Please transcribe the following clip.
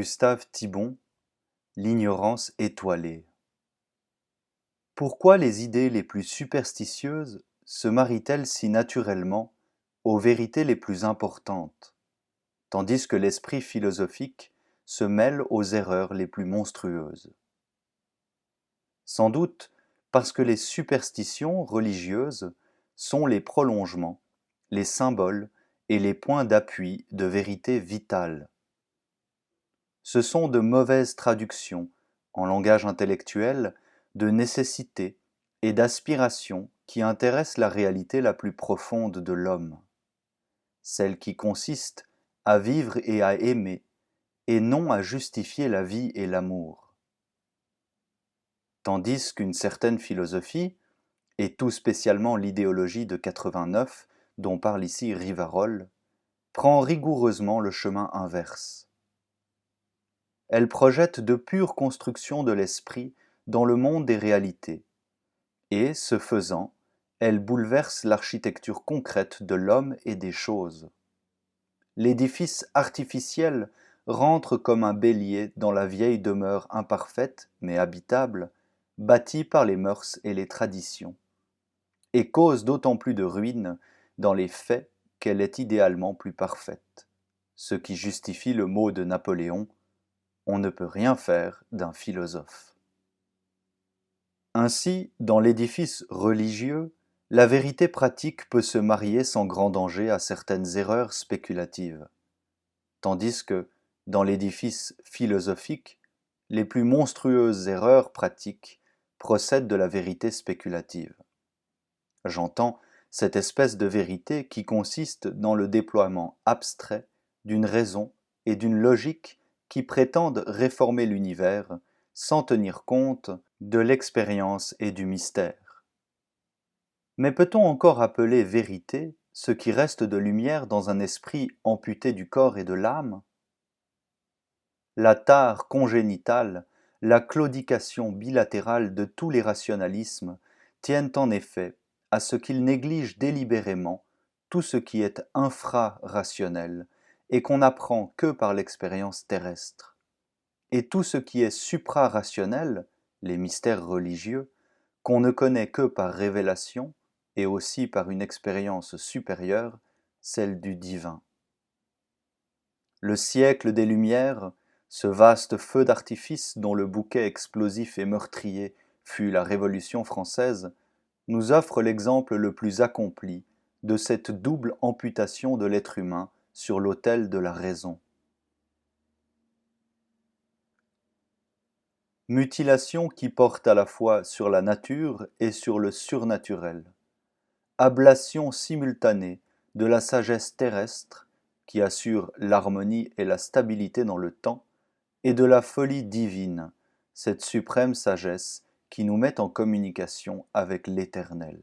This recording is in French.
Gustave Thibon, L'ignorance étoilée. Pourquoi les idées les plus superstitieuses se marient-elles si naturellement aux vérités les plus importantes, tandis que l'esprit philosophique se mêle aux erreurs les plus monstrueuses? Sans doute parce que les superstitions religieuses sont les prolongements, les symboles et les points d'appui de vérités vitales. Ce sont de mauvaises traductions, en langage intellectuel, de nécessité et d'aspiration qui intéressent la réalité la plus profonde de l'homme, celle qui consiste à vivre et à aimer, et non à justifier la vie et l'amour. Tandis qu'une certaine philosophie, et tout spécialement l'idéologie de 89, dont parle ici Rivarol, prend rigoureusement le chemin inverse. Elle projette de pures constructions de l'esprit dans le monde des réalités, et, ce faisant, elle bouleverse l'architecture concrète de l'homme et des choses. L'édifice artificiel rentre comme un bélier dans la vieille demeure imparfaite, mais habitable, bâtie par les mœurs et les traditions, et cause d'autant plus de ruines dans les faits qu'elle est idéalement plus parfaite, ce qui justifie le mot de Napoléon: on ne peut rien faire d'un philosophe. Ainsi, dans l'édifice religieux, la vérité pratique peut se marier sans grand danger à certaines erreurs spéculatives, tandis que, dans l'édifice philosophique, les plus monstrueuses erreurs pratiques procèdent de la vérité spéculative. J'entends cette espèce de vérité qui consiste dans le déploiement abstrait d'une raison et d'une logique qui prétendent réformer l'univers sans tenir compte de l'expérience et du mystère. Mais peut-on encore appeler vérité ce qui reste de lumière dans un esprit amputé du corps et de l'âme? La tare congénitale, la claudication bilatérale de tous les rationalismes tiennent en effet à ce qu'ils négligent délibérément tout ce qui est infrarationnel et qu'on n'apprend que par l'expérience terrestre, et tout ce qui est suprarationnel, les mystères religieux, qu'on ne connaît que par révélation et aussi par une expérience supérieure, celle du divin. Le siècle des Lumières, ce vaste feu d'artifice dont le bouquet explosif et meurtrier fut la Révolution française, nous offre l'exemple le plus accompli de cette double amputation de l'être humain sur l'autel de la raison. Mutilation qui porte à la fois sur la nature et sur le surnaturel. Ablation simultanée de la sagesse terrestre qui assure l'harmonie et la stabilité dans le temps, et de la folie divine, cette suprême sagesse qui nous met en communication avec l'Éternel.